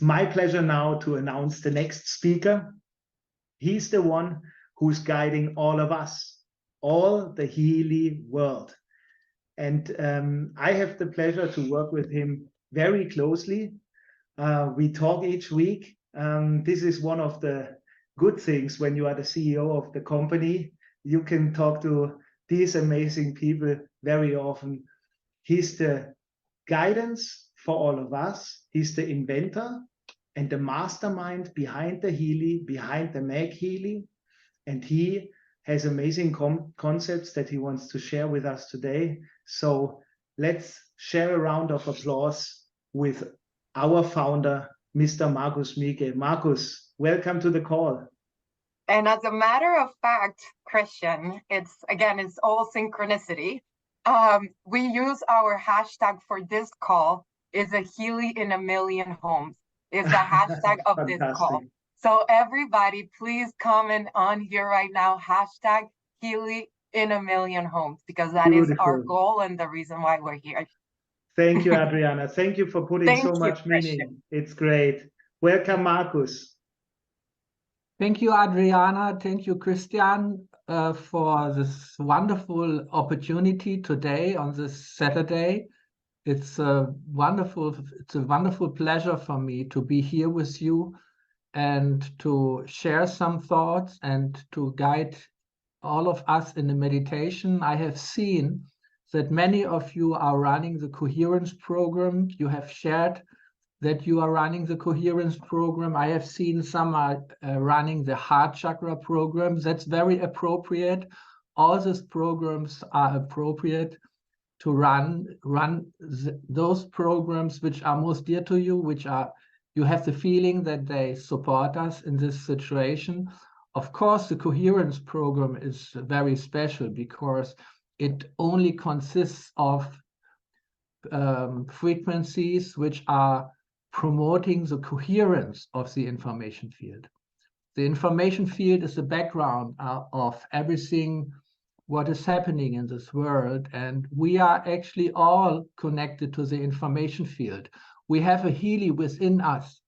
My pleasure now to announce the next speaker. He's the one who's guiding all of us, all the Healy world. And I have the pleasure to work with him very closely. We talk each week. This is one of the good things when you are the CEO of the company. You can talk to these amazing people very often. He's the guidance for all of us. He's the inventor and the mastermind behind the Healy, behind the Meg Healy. And he has amazing concepts that he wants to share with us today. So let's share a round of applause with our founder, Mr. Markus Schmieke. Markus, welcome to the call. And as a matter of fact, Christian, it's all synchronicity. We use our hashtag for this call is a Healy in a million homes. Is the hashtag of this call. So everybody, please comment on here right now, hashtag Healy in a million homes, because that is our goal and the reason why we're here. Thank you, Adriana. Thank you for putting so much meaning. It's great. Welcome, Markus. Thank you, Adriana. Thank you, Christian, for this wonderful opportunity today on this Saturday. It's a wonderful pleasure for me to be here with you and to share some thoughts and to guide all of us in the meditation. I have seen that many of you are running the Coherence program. You have shared that you are running the Coherence program. I have seen some are running the Heart Chakra program. That's very appropriate. All these programs are appropriate to run those programs which are most dear to you, which are, you have the feeling that they support us in this situation. Of course, the Coherence program is very special because it only consists of frequencies which are promoting the coherence of the information field. The information field is the background of everything what is happening in this world, and we are actually all connected to the information field. We have a Healy within us.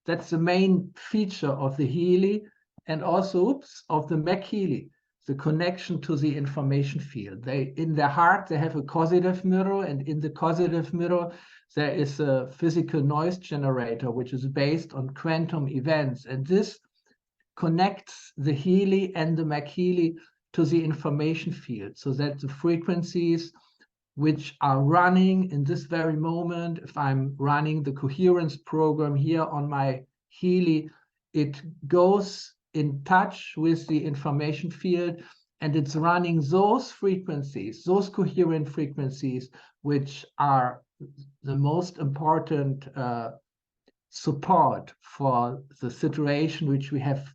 That's the main feature of the Healy and also of the Meg Healy, the connection to the information field. In their heart, they have a causative mirror, and in the causative mirror, there is a physical noise generator, which is based on quantum events. And this connects the Healy and the Meg Healy to the information field, so that the frequencies which are running in this very moment, if I'm running the Coherence program here on my Healy, it goes in touch with the information field, and it's running those frequencies, those coherent frequencies, which are the most important support for the situation which we have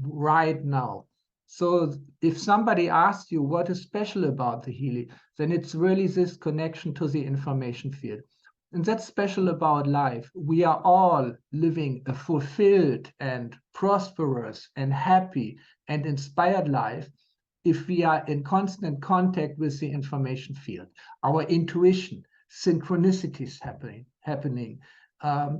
right now. So if somebody asks you what is special about the Healy, then it's really this connection to the information field. And that's special about life. We are all living a fulfilled and prosperous and happy and inspired life if we are in constant contact with the information field. Our intuition, synchronicities happening,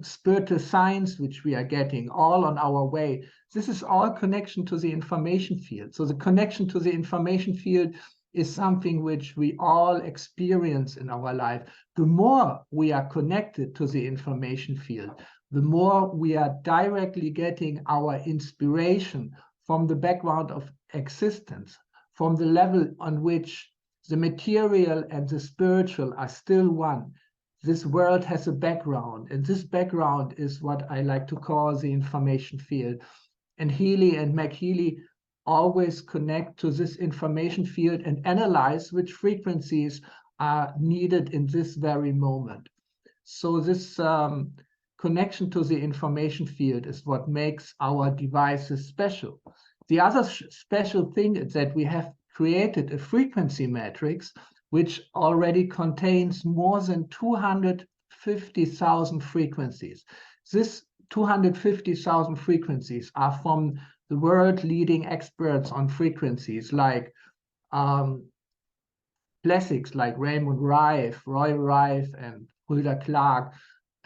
spiritual signs which we are getting all on our way. This is all connection to the information field. So the connection to the information field is something which we all experience in our life. The more we are connected to the information field, the more we are directly getting our inspiration from the background of existence, from the level on which the material and the spiritual are still one. This world has a background, and this background is what I like to call the information field. And Healy and Meg Healy always connect to this information field and analyze which frequencies are needed in this very moment. So this connection to the information field is what makes our devices special. The other special thing is that we have created a frequency matrix which already contains more than 250,000 frequencies. This 250,000 frequencies are from the world-leading experts on frequencies like classics like Raymond Rife, Roy Rife, and Hulda Clark,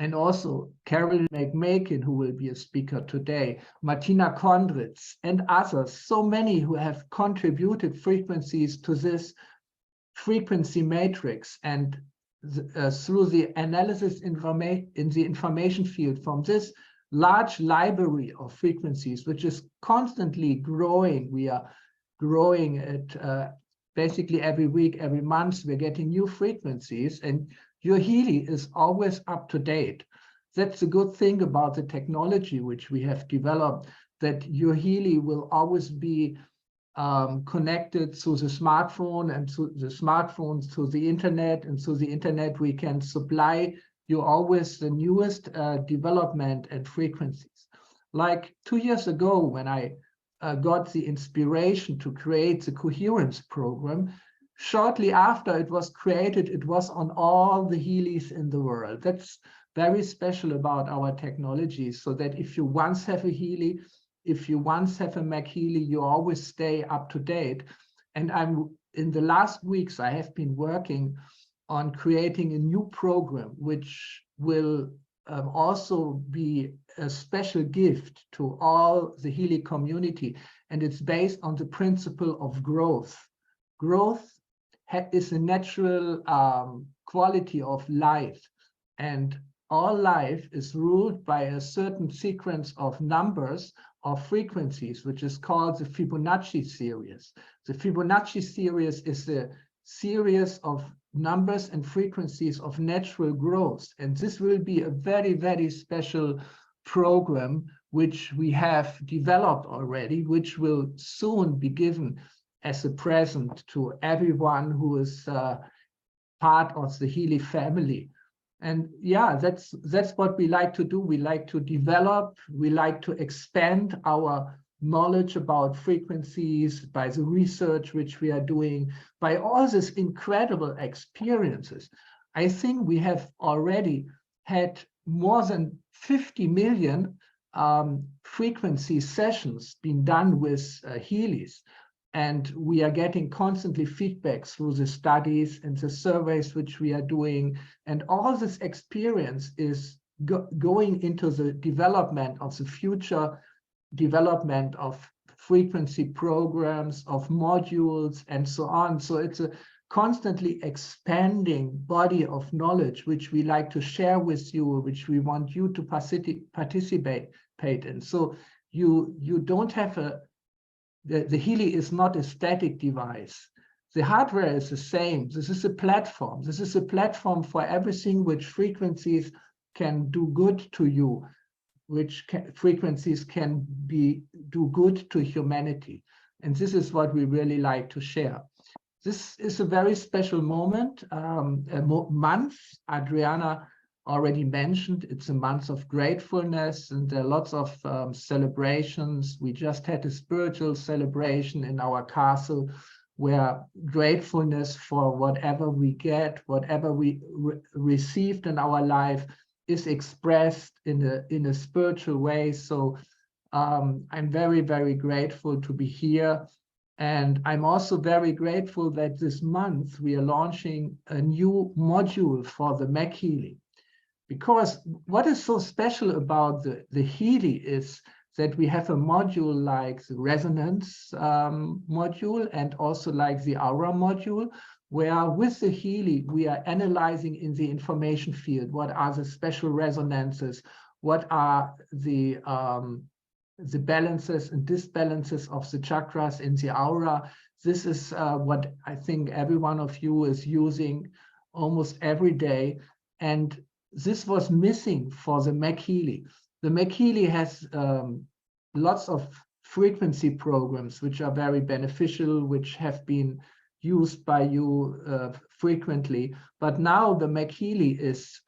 and also Carol McMakin, who will be a speaker today, Martina Kondritz, and others, so many who have contributed frequencies to this frequency matrix, and through the analysis in the information field from this large library of frequencies, which is constantly growing. We are growing at basically every week, every month, we're getting new frequencies, and your Healy is always up to date. That's a good thing about the technology which we have developed, that your Healy will always be connected through the smartphone, and through the smartphone through the internet, and through the internet we can supply you always the newest development and frequencies. Like 2 years ago, when I got the inspiration to create the Coherence program, shortly after it was created, it was on all the Healys in the world. That's very special about our technology, so that if you once have a Healy, if you once have a Mac Healy, you always stay up to date. And in the last weeks, I have been working on creating a new program, which will also be a special gift to all the Healy community. And it's based on the principle of growth. Growth is a natural quality of life. And all life is ruled by a certain sequence of numbers of frequencies, which is called the Fibonacci series. The Fibonacci series is a series of numbers and frequencies of natural growth. And this will be a very, very special program, which we have developed already, which will soon be given as a present to everyone who is part of the Healy family. And yeah, that's what we like to do. We like to develop, we like to expand our knowledge about frequencies by the research which we are doing, by all these incredible experiences. I think we have already had more than 50 million frequency sessions being done with Healys. And we are getting constantly feedback through the studies and the surveys which we are doing. And all this experience is going into the development of the future development of frequency programs, of modules, and so on. So it's a constantly expanding body of knowledge, which we like to share with you, which we want you to participate in. So you don't have the Healy is not a static device. The hardware is the same. This is a platform. This is a platform for everything which frequencies can do good to you, which frequencies can do good to humanity. And this is what we really like to share. This is a very special moment, month. Adriana already mentioned, it's a month of gratefulness, and there are lots of celebrations. We just had a spiritual celebration in our castle, where gratefulness for whatever we get, whatever we received in our life, is expressed in a spiritual way. So I'm very, very grateful to be here. And I'm also very grateful that this month we are launching a new module for the Mac Healy. Because what is so special about the Healy is that we have a module like the resonance module, and also like the aura module, where with the Healy we are analyzing in the information field what are the special resonances, what are the balances and disbalances of the chakras in the aura. This is what I think every one of you is using almost every day. And this was missing for the Mac Healy. The Mac Healy has lots of frequency programs which are very beneficial, which have been used by you frequently. But now the Mac Healy is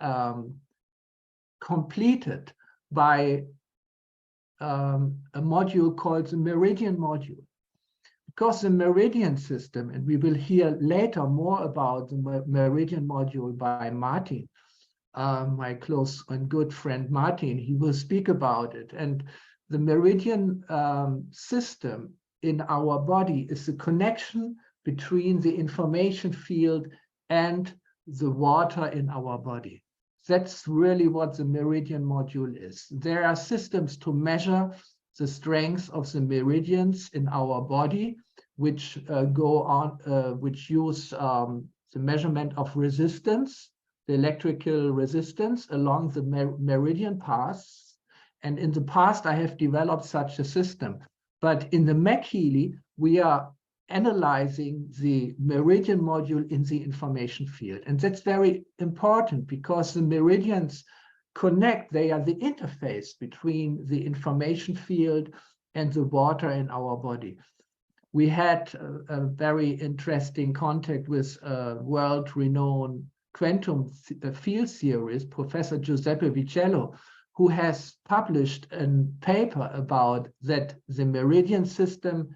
completed by a module called the Meridian module. Because the Meridian system, and we will hear later more about the Meridian module by Martin, my close and good friend Martin, he will speak about it. And the Meridian system in our body is the connection between the information field and the water in our body. That's really what the meridian module is. There are systems to measure the strength of the meridians in our body, which which use the measurement of resistance, the electrical resistance along the meridian paths. And in the past, I have developed such a system. But in the Healy, we are analyzing the meridian module in the information field. And that's very important because the meridians connect, they are the interface between the information field and the water in our body. We had a very interesting contact with a world-renowned quantum field theorist, Professor Giuseppe Vicello, who has published a paper about that the meridian system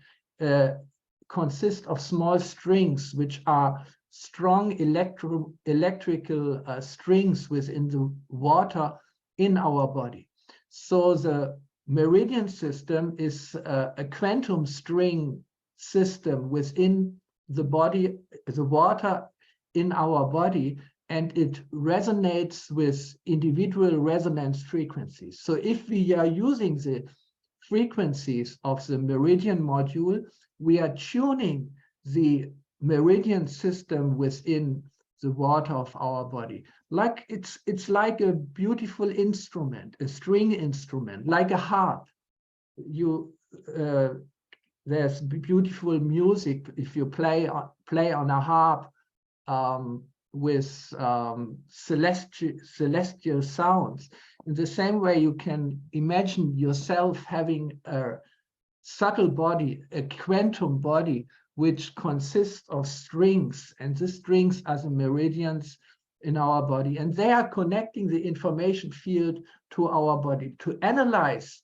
consists of small strings, which are strong electrical strings within the water in our body. So the meridian system is a quantum string system within the body, the water in our body, and it resonates with individual resonance frequencies. So if we are using the frequencies of the meridian module, we are tuning the meridian system within the water of our body. Like it's like a beautiful instrument, a string instrument, like a harp. There's beautiful music if you play on a harp with celestial sounds. In the same way, you can imagine yourself having a subtle body, a quantum body, which consists of strings, and the strings are the meridians in our body, and they are connecting the information field to our body to analyze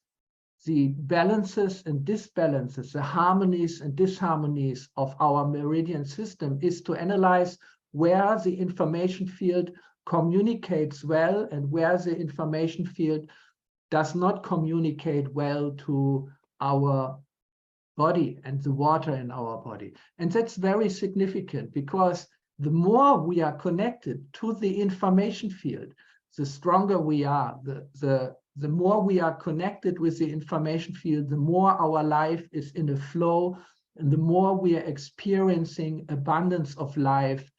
the balances and disbalances, the harmonies and disharmonies of our meridian system, is to analyze where the information field communicates well and where the information field does not communicate well to our body and the water in our body. And that's very significant because the more we are connected to the information field, the stronger we are, the more we are connected with the information field, the more our life is in a flow, and the more we are experiencing abundance of life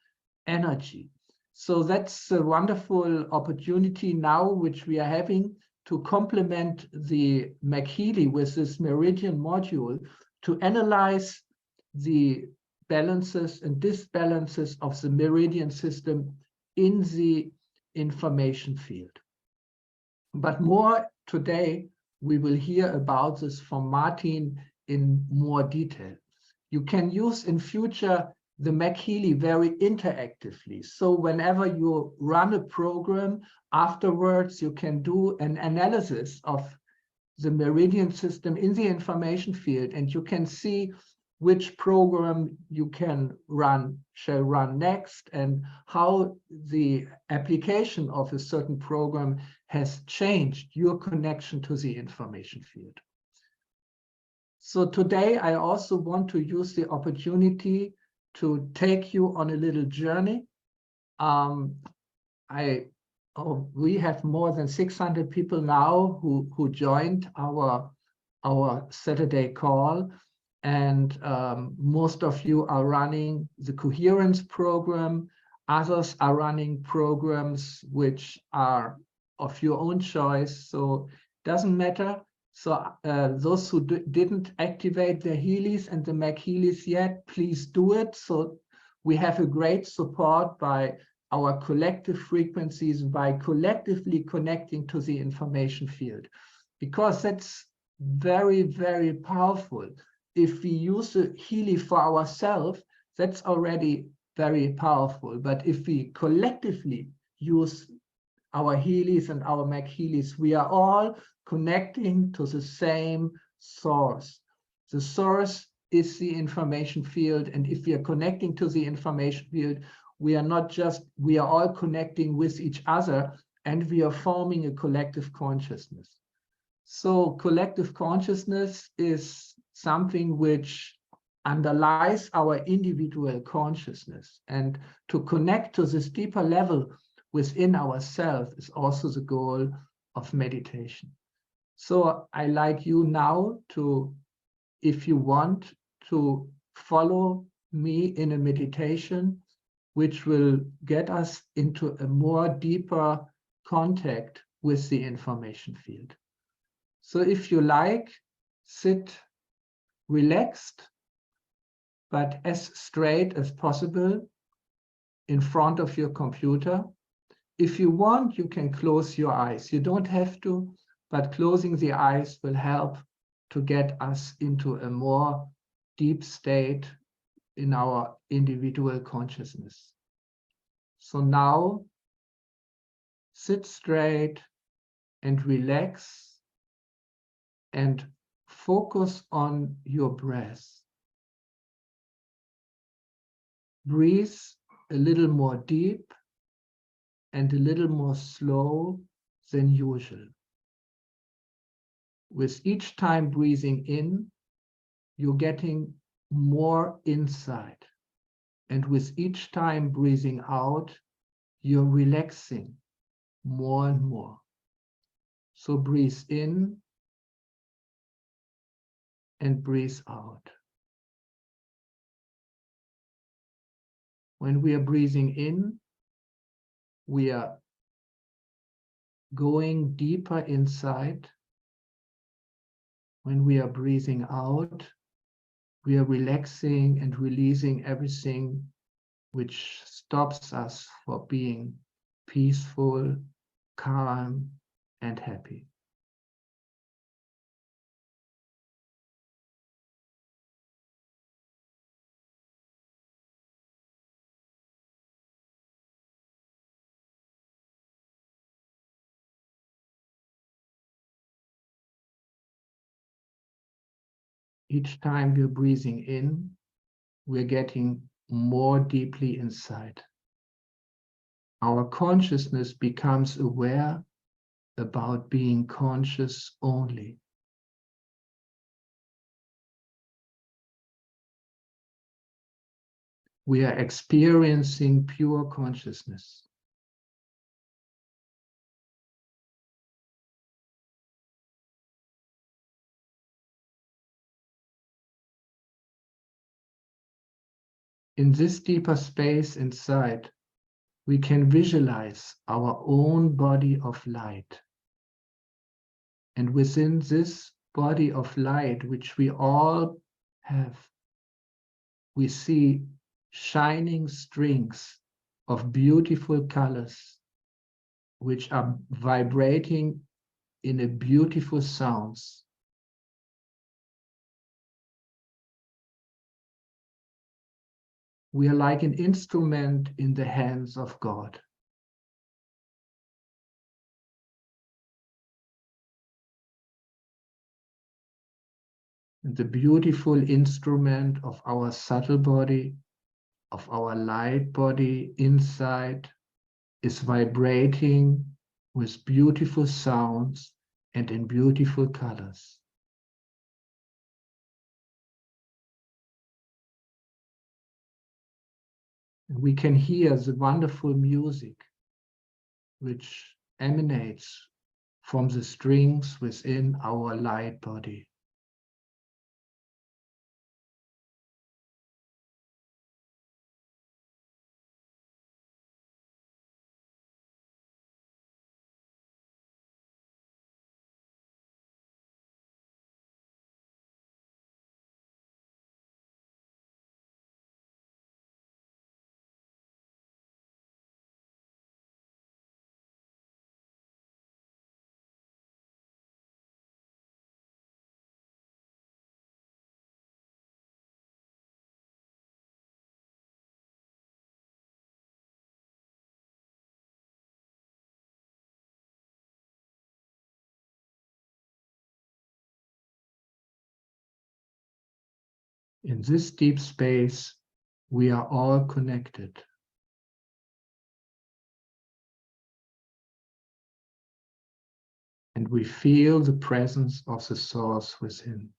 energy. So that's a wonderful opportunity now, which we are having to complement the Healy with this meridian module to analyze the balances and disbalances of the meridian system in the information field. But more today, we will hear about this from Martin in more detail. You can use in future the Healy very interactively. So whenever you run a program, afterwards you can do an analysis of the meridian system in the information field, and you can see which program you shall run next, and how the application of a certain program has changed your connection to the information field. So today I also want to use the opportunity to take you on a little journey. We have more than 600 people now who joined our Saturday call, and most of you are running the Coherence program. Others are running programs which are of your own choice, so it doesn't matter. So those who didn't activate their Healys and the Healys yet, please do it. So we have a great support by our collective frequencies, by collectively connecting to the information field, because that's very, very powerful. If we use a Healy for ourselves, that's already very powerful. But if we collectively use our Healys and our Healys, we are all connecting to the same source. The source is the information field, and if we are connecting to the information field, we are all connecting with each other, and we are forming a collective consciousness. So collective consciousness is something which underlies our individual consciousness, and to connect to this deeper level within ourselves is also the goal of meditation. So I like you now to, if you want, to follow me in a meditation which will get us into a more deeper contact with the information field. So if you like, sit relaxed, but as straight as possible in front of your computer. If you want, you can close your eyes. You don't have to, but closing the eyes will help to get us into a more deep state in our individual consciousness. So now, sit straight and relax and focus on your breath. Breathe a little more deep and a little more slow than usual. With each time breathing in, you're getting more insight. And with each time breathing out, you're relaxing more and more. So breathe in and breathe out. When we are breathing in, we are going deeper inside. When we are breathing out, we are relaxing and releasing everything which stops us from being peaceful, calm, and happy. Each time we're breathing in, we're getting more deeply inside. Our consciousness becomes aware about being conscious only. We are experiencing pure consciousness. In this deeper space inside, we can visualize our own body of light. And within this body of light, which we all have, we see shining strings of beautiful colors, which are vibrating in a beautiful sounds. We are like an instrument in the hands of God. And the beautiful instrument of our subtle body, of our light body inside, is vibrating with beautiful sounds and in beautiful colors. And we can hear the wonderful music which emanates from the strings within our light body. In this deep space, we are all connected. And we feel the presence of the source within.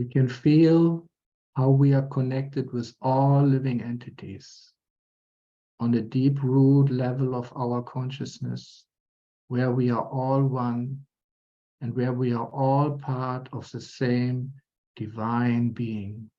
We can feel how we are connected with all living entities on the deep root level of our consciousness, where we are all one and where we are all part of the same divine being.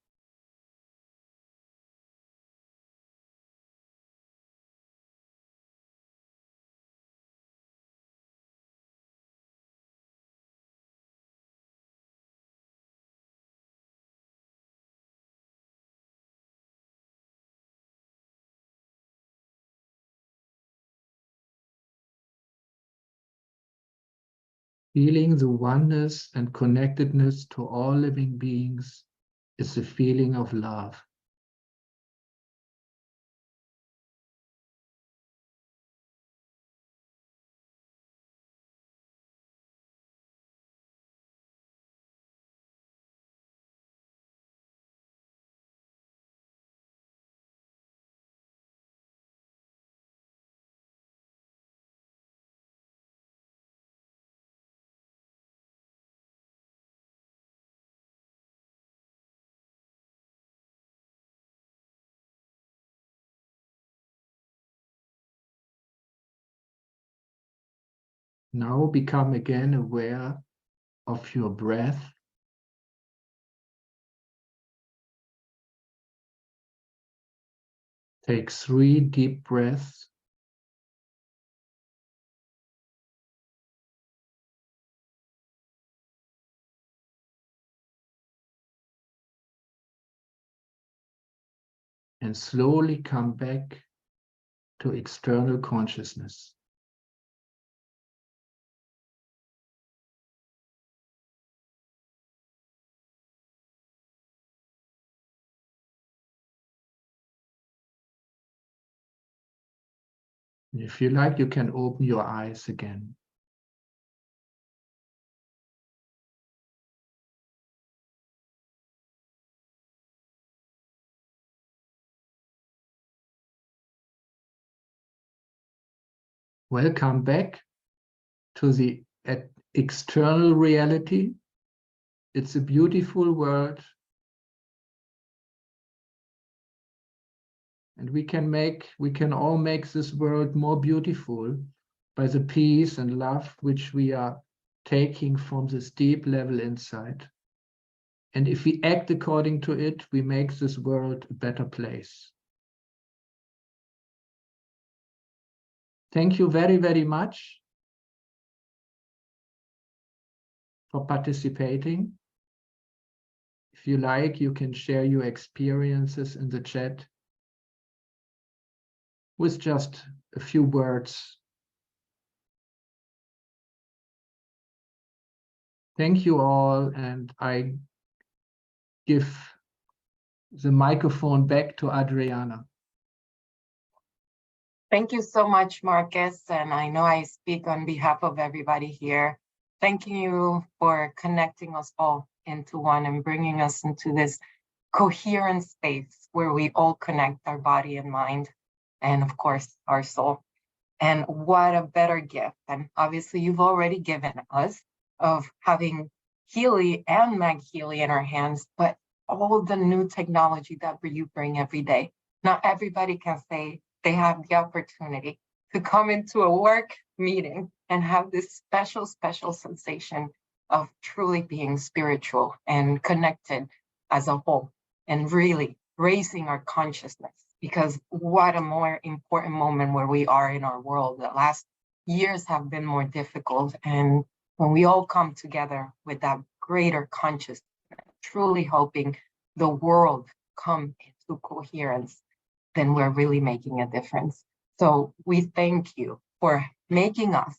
Feeling the oneness and connectedness to all living beings is the feeling of love. Now become again aware of your breath. Take 3 deep breaths. And slowly come back to external consciousness. If you like, you can open your eyes again. Welcome back to the external reality. It's a beautiful world. And we can all make this world more beautiful by the peace and love which we are taking from this deep level inside. And if we act according to it, we make this world a better place. Thank you very, very much for participating. If you like, you can share your experiences in the chat with just a few words. Thank you all, and I give the microphone back to Adriana. Thank you so much, Marcus. And I know I speak on behalf of everybody here. Thanking you for connecting us all into one and bringing us into this coherent space where we all connect our body and mind, and of course, our soul. And what a better gift. And obviously, you've already given us of having Healy and Meg Healy in our hands, but all the new technology that you bring every day. Not everybody can say they have the opportunity to come into a work meeting and have this special, special sensation of truly being spiritual and connected as a whole and really raising our consciousness. Because what a more important moment where we are in our world. The last years have been more difficult. And when we all come together with that greater consciousness, truly helping the world come into coherence, then we're really making a difference. So we thank you for making us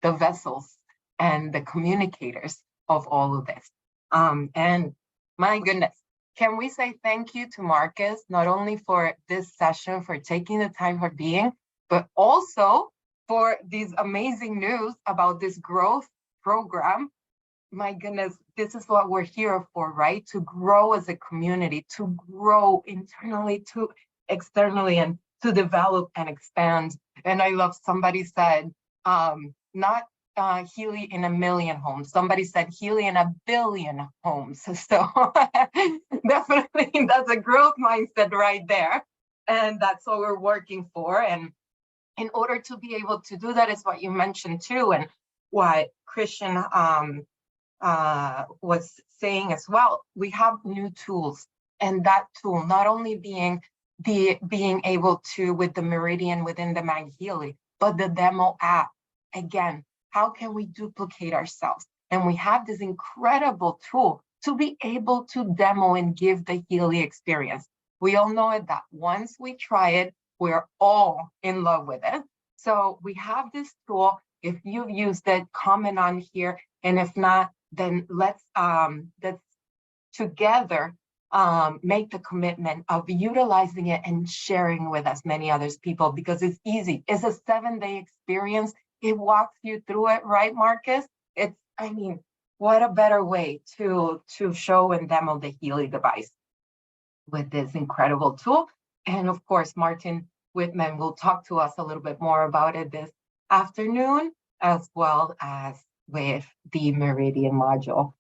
the vessels and the communicators of all of this. And my goodness, can we say thank you to Marcus, not only for this session, for taking the time for being, but also for these amazing news about this growth program. My goodness, this is what we're here for, right? To grow as a community, to grow internally, to externally, and to develop and expand. And I love somebody said, not Healy in 1,000,000 homes. Somebody said Healy in 1,000,000,000 homes. So definitely that's a growth mindset right there. And that's what we're working for. And in order to be able to do that is what you mentioned too, and what Christian was saying as well. We have new tools, and that tool not only being able to with the Meridian within the Mag Healy, but the demo app. Again, how can we duplicate ourselves? And we have this incredible tool to be able to demo and give the Healy experience. We all know it that once we try it, we're all in love with it. So we have this tool. If you've used it, comment on here. And if not, then let's together make the commitment of utilizing it and sharing with as many other people, because it's easy. It's a 7-day experience. It walks you through it, right, Marcus? I mean, what a better way to show and demo the Healy device with this incredible tool. And of course, Martin Whitman will talk to us a little bit more about it this afternoon, as well as with the Meridian module.